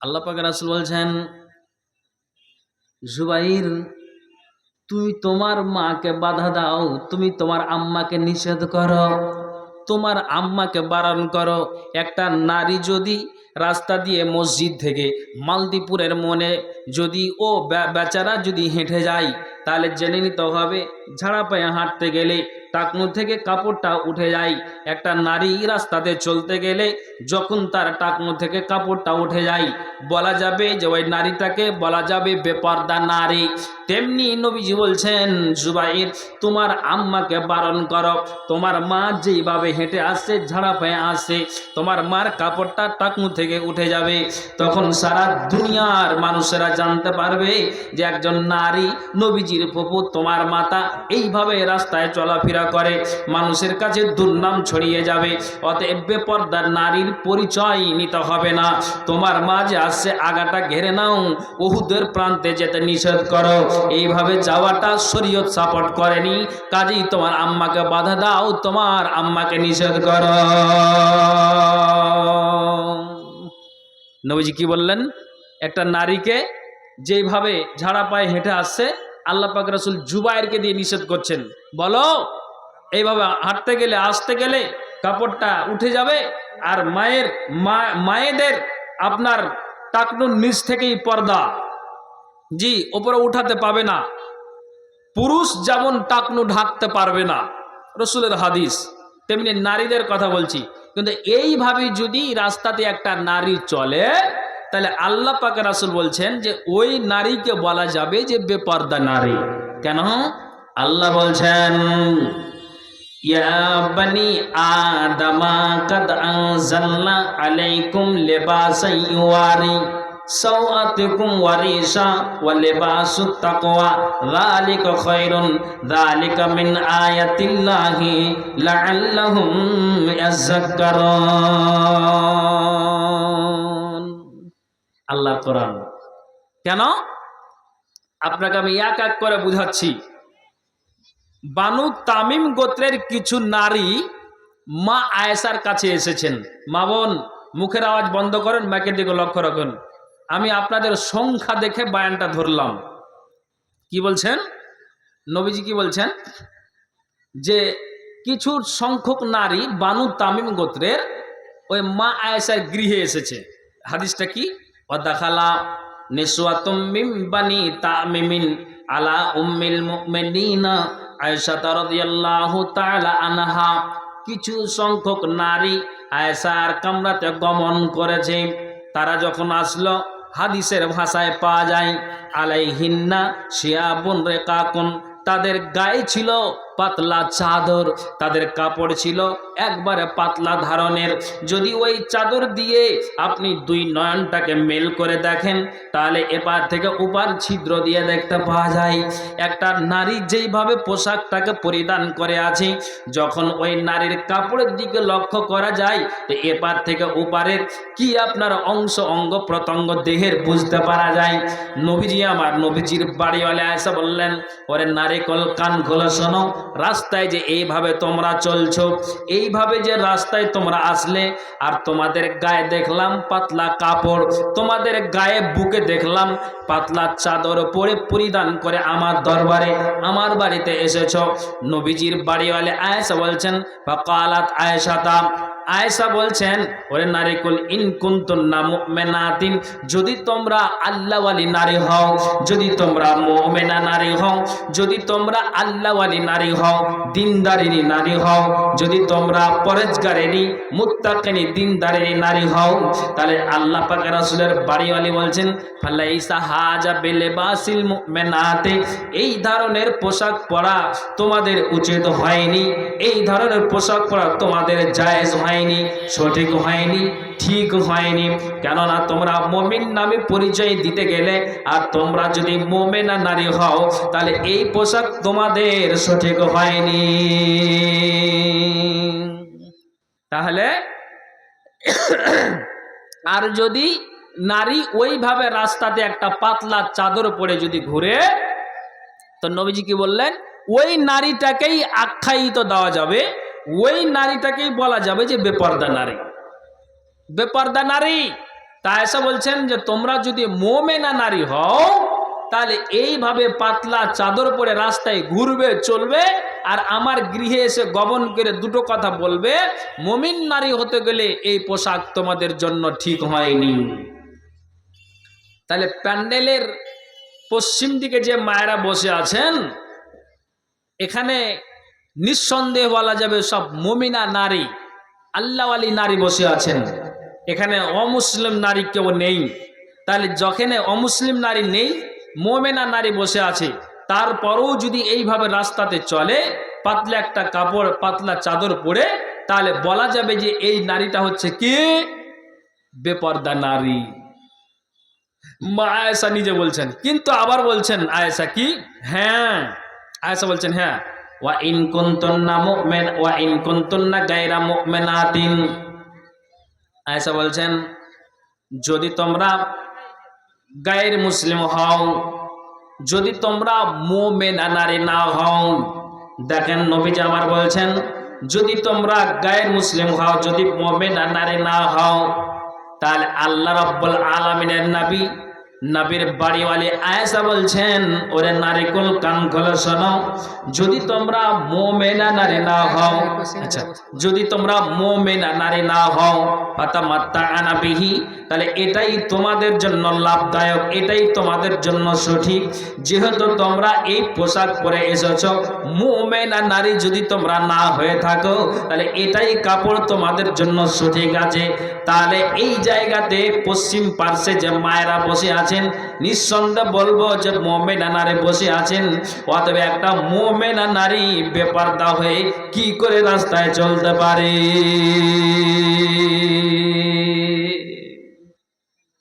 আল্লাহ পাক রাসূল বলছেন, জুবাইর তুমি তোমার মাকে বাধা দাও, তুমি তোমার আম্মাকে নিষেধ করো, তোমার আম্মাকে বারণ করো। একটা নারী যদি রাস্তা দিয়ে মসজিদ থেকে মালদীপুরের মনে যদি ও বেচারা যদি হেঁটে যায়, তাহলে জেনে নিতে হবে ঝাড়া পায়ে হাঁটতে গেলে টাকনু থেকে কাপড়টা উঠে যায়। একটা নারী রাস্তাতে চলতে গেলে যখন তার টাকনু থেকে কাপড়টা উঠে যায়, বলা যাবে যে ওই নারীটাকে বলা যাবে বেপর্দা নারী। তেমনি নবীজি বলছেন, জুবাইর তোমার আম্মাকে বারণ করো। তোমার মা যেইভাবে হেঁটে আসছে, ঝাড়া পায়ে আসছে, তোমার মার কাপড়টা টাকনু থেকে উঠে যাবে। তখন সারা দুনিয়ার মানুষেরা জানতে পারবে যে একজন নারী নবীজির ফুফু তোমার মাতা এইভাবে রাস্তায় চলাফেরা করে, মানুষের কাছে দুর্নাম ছড়িয়ে যাবে। অতএব বেপর্দার নারীর পরিচয় নিতে হবে না। তোমার মা যে আসছে আগাটা ঘেরে নাও, উহুদের প্রান্তে যেতে নিষেধ করো। এইভাবে যাওয়াটা শরীয়ত সাপোর্ট করেনি, কাজেই তোমার আম্মাকে বাধা দাও, তোমার আম্মাকে নিষেধ করো। নবীজি কি বললেন? একটা নারীকে যেইভাবে ঝাড়া পায়ে হেঁটে আসছে, আল্লাহ পাক রাসূল জুবাইরকে দিয়ে নিষেধ করছেন, বলো এইভাবে হাঁটতে গেলে আসতে গেলে কাপড়টা উঠে যাবে। আর মায়েদের আপনার টাকনুর নিচ থেকেই পর্দা, জি, ওপরে উঠাতে পাবে না। পুরুষ যেমন টাকনু ঢাকতে পারবে না, রসুলের হাদিস, তেমনি নারীদের কথা বলছি। কিন্তু এইভাবে যদি রাস্তাতে একটা নারী চলে, তাহলে আল্লাহ পাক রাসূল বলছেন যে ওই নারীকে বলা যাবে যে বেপর্দা নারী। কেন? আল্লাহ বলছেন, ইয়া বনি আদমা কাদ আনজালনা আলাইকুম লিবাসান ইউয়ারি সাওআতিকুম ওয়ারিশা ওয়া লিবাসুত তাকওয়া যালিকা খায়রুন যালিকা মিন আয়াতিল্লাহি লাআল্লাহুম ইয়াযাক্কারুন। আল্লাহর কোরআন। কেন? আপনাকে আমি এক এক করে বুঝাচ্ছি। বানু তামিম গোত্রের কিছু নারী মা আয়েশার কাছে এসেছেন। মা বোন, মুখের আওয়াজ বন্ধ করেন, মাইকের দিকে লক্ষ্য রাখুন। আমি আপনাদের সংখ্যা দেখে বায়ানটা ধরলাম। কি বলছেন নবীজি? কি বলছেন? যে কিছু সংখ্যক নারী বানু তামিম গোত্রের ওই মা আয়েশার গৃহে এসেছে। হাদিসটা কি? ওয়াদাখালা নিসওয়াতুম মিন বানি তামিমিন আলা উম্মিল মুমিনিনা আয়েশা রাদিয়াল্লাহু তাআলা আনহা। কিছু সংখ্যক নারী আয়েশার কামরাতে গমন করেছে। তারা যখন আসলো, হাদিসের ভাষায় পাওয়া যায় আলাইহিন্না শিয়াবুন রিকাকুন, তাদের গায়ে ছিল পাতলা চাদর, তাদের কাপড় ছিল একবারে পাতলা ধরনের। যদি ওই চাদর দিয়ে আপনি দুই নয়নটাকে মেল করে দেখেন, তাহলে এপার থেকে ওপার ছিদ্র দিয়ে দেখতে পাওয়া যায়। একটা নারী যেইভাবে পোশাকটাকে পরিধান করে আছে, যখন ওই নারীর কাপড়ের দিকে লক্ষ্য করা যায়, তো এপার থেকে ওপারের কি আপনার অংশ অঙ্গ প্রত্যঙ্গ দেহের বুঝতে পারা যায়। নবীজি আমার, নবীজির বাড়িওয়ালা আয়েশা বললেন, ওরে নারিকল কান খোলো, শোনো, রাস্তায় যে এইভাবে তোমরা চলছো, এইভাবে যে রাস্তায় তোমরা আসলে, আর তোমাদের গায়ে দেখলাম পাতলা কাপড়, তোমাদের গায়ে বুকে দেখলাম পাতলা চাদর পরে পরিধান করে আমার দরবারে, আমার বাড়িতে এসেছো। নবীজির বাড়িওয়ালে আয়েশা বলছেন, ফাকালাত আয়েশাতা, আয়েশা বলছেন, ওরে নারিকুল ইন কুনতুন্না মুমিনাতিন, যদি তোমরা আল্লাহওয়ালি নারী হও, যদি তোমরা মুমিনা নারী হও, যদি তোমরা আল্লাহওয়ালি নারী হও, দিনদারিনী নারী হও, যদি তোমরা পরেজগারিনী মুত্তাকিনী দিনদারিনী নারী হও, তাহলে আল্লাহ পাক রাসূলের বাড়িওয়ালি বলছেন, ফালাইসা হাজা বিলিবাসিল মুমিনাতি, এই ধরনের পোশাক পরা তোমাদের উচিত হয়নি, এই ধরনের পোশাক পরা তোমাদের জায়েজ হয়নি, সঠিক হয়নি, ঠিক হয়নি। কেননা তোমরা মুমিন নামে পরিচয় দিতে গেলে, আর তোমরা যদি মুমিনা নারী হও, তাহলে এই পোশাক তোমাদের সঠিক হয়নি। তাহলে আর যদি নারী ওইভাবে রাস্তাতে একটা পাতলা চাদর পরে যদি ঘুরে, তো নবীজি কি বললেন? ওই নারীটাকেই আখ্যায়িত দেওয়া যাবে, ওই নারীটাকেই বলা যাবে যে বেপর্দা নারী। বেপর্দা নারী তা আয়েশা বলছেন যে তোমরা যদি মুমিনা নারী হও তাহলে এইভাবে পাতলা চাদর পরে রাস্তায় ঘুরবে চলবে আর আমার গৃহে এসে গমন করে দুটো কথা বলবে, মুমিন নারী হতে গেলে এই পোশাক তোমাদের জন্য ঠিক হয়নি। তাহলে প্যান্ডেলের পশ্চিম দিকে যে মায়েরা বসে আছেন এখানে নিঃসন্দেহ বলা যাবে সব মুমিনা নারী, আল্লাহওয়ালি নারী বসে আছেন, এখানে অমুসলিম নারী কেউ নেই। তাহলে যখন অমুসলিম নারী নেই, মুমিনা নারী বসে আছে, তারপরেও যদি এইভাবে রাস্তাতে চলে পাতলা একটা কাপড় পাতলা চাদর পরে, তাহলে বলা যাবে যে এই নারীটা হচ্ছে কি বেপর্দা নারী। মা আয়েশা নিজে বলছেন, কিন্তু আবার বলছেন আয়েশা কি, হ্যাঁ আয়েশা বলছেন হ্যাঁ, ওয়া ইন কুনতুন্না মুমিন ওয়া ইন কুনতুন্না গায়রা মুমিনাতিন, আয়েশা বলছেন যদি তোমরা গায়ের মুসলিম হও, যদি তোমরা মুমিনা নারী না হও, দেখেন নবীজি আমার বলছেন যদি তোমরা গায়ের মুসলিম হও, যদি মুমিনা নারী না হও, তাহলে আল্লাহ রাব্বুল আলামিনের নবীর বাড়িওয়ালি আয়েশা বলছেন ওরে নারীকুল কান খুলে শোনো, যদি তোমরা মুমিনা নারী না হও, আচ্ছা যদি তোমরা মুমিনা নারী না হও ফাতামাত্তাআনা বিহি, তাহলে এটাই তোমাদের জন্য লাভদায়ক, এটাই তোমাদের জন্য সঠিক। যেহেতু তোমরা এই পোশাক পরে এসেছো, মুমিনা নারী যদি তোমরা না হয়ে থাকো তাহলে এটাই কাপড় তোমাদের জন্য সঠিক আছে। তাহলে এই জায়গাতে পশ্চিম পার্শ্বে যে মায়েরা বসে আছেন নিঃসন্দেহে বলবো যে মুমিনা নারী বসে আছেন, অতএব একটা মুমিনা নারী বেপরদা হয়ে কি করে রাস্তায় চলতে পারে?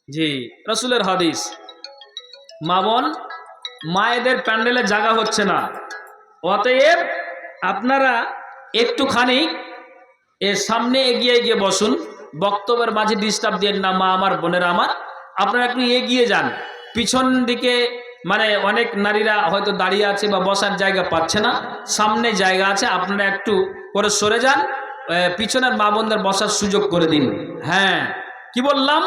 জি রাসূলের হাদিস। মা বোন মায়েদের প্যান্ডেলে জায়গা হচ্ছে না, অতএব আপনারা একটুখানি এর সামনে এগিয়ে গিয়ে বসুন, বক্তব্যের মাঝে ডিস্টার্ব দিয়ে না মা আমার বোনেরা আমার, আপনারা একটু এগিয়ে যান। পিছন দিকে মানে অনেক নারীরা হয়তো দাঁড়িয়ে আছে বা বসার জায়গা পাচ্ছে না, সামনে জায়গা আছে, আপনারা একটু করে সরে যান, পিছনের মা বোনদের বসার সুযোগ করে দিন। হ্যাঁ কি বললাম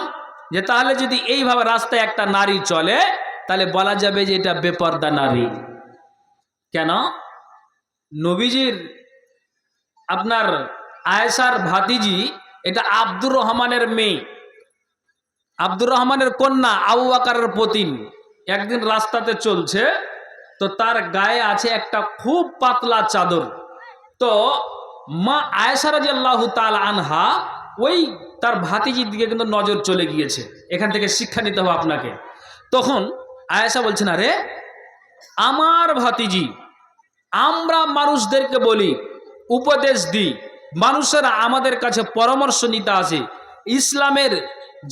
যে তাহলে যদি এইভাবে রাস্তায় একটা নারী চলে তাহলে বলা যাবে যে এটা বেপর্দা নারী। কেন? নবীজির আপনার আয়েশার ভাতিজি এটা আব্দুর রহমানের মেয়ে, আব্দুর রহমানের কন্যা আবু বকরের পতিন। একদিন রাস্তাতে চলছে তো তার গায়ে আছে একটা খুব পাতলা চাদর, তো মা আয়েশা রাদিয়াল্লাহু তাআলা আনহা ওই তার ভাতিজির দিকে কিন্তু নজর চলে গিয়েছে, এখান থেকে শিক্ষা নিতে হবে আপনাকে। তখন আয়েশা বলছেন আরে আমার ভাতিজি, আমরা মানুষদেরকে বলি উপদেশ দিই, মানুষেরা আমাদের কাছে পরামর্শ নিতে আসে, ইসলামের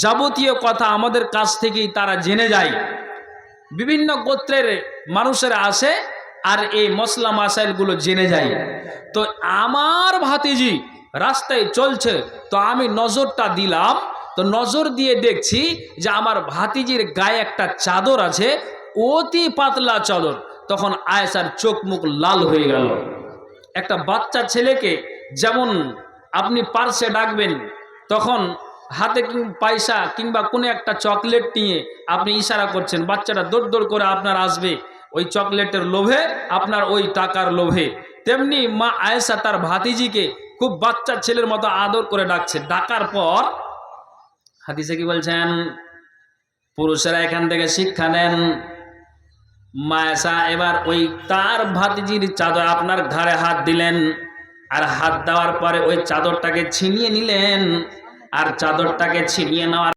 যাবতীয় কথা আমাদের কাছ থেকেই তারা জেনে যায়, বিভিন্ন গোত্রের মানুষেরা আসে আর এই মশলা মাসাইলগুলো জেনে যায়। তো আমার ভাতিজি রাস্তায় চলছে, তো আমি নজরটা দিলাম, তো নজর দিয়ে দেখছি যে আমার ভাতিজির গায়ে একটা চাদর আছে, অতি পাতলা চাদর। তখন আয়েশার চোখ মুখ লাল হয়ে গেল। একটা বাচ্চা ছেলেকে যেমন আপনি পার্সে ডাকবেন, তখন হাতে পয়সা কিংবা কোনো একটা চকলেট নিয়ে আপনি ইশারা করছেন, বাচ্চাটা দৌড় দৌড় করে আপনার আসবে ওই চকলেটের লোভে, আপনার ওই টাকার লোভে। তেমনি মা আয়েশা তার ভাতিজিকে খুব বাচ্চা ছেলের মতো আদর করে ডাকছে। ডাকার পর হাদিসে কি বলছেন, পুরুষেরা এখান থেকে শিক্ষা নেন। মা আয়েশা এবার ওই তার ভাতিজির চাদর আপনার ঘাড়ে হাত দিলেন, আর হাত দেওয়ার পরে ওই চাদরটাকে ছিনিয়ে নিলেন, আর চাদরটাকে ছিনিয়ে নেওয়ার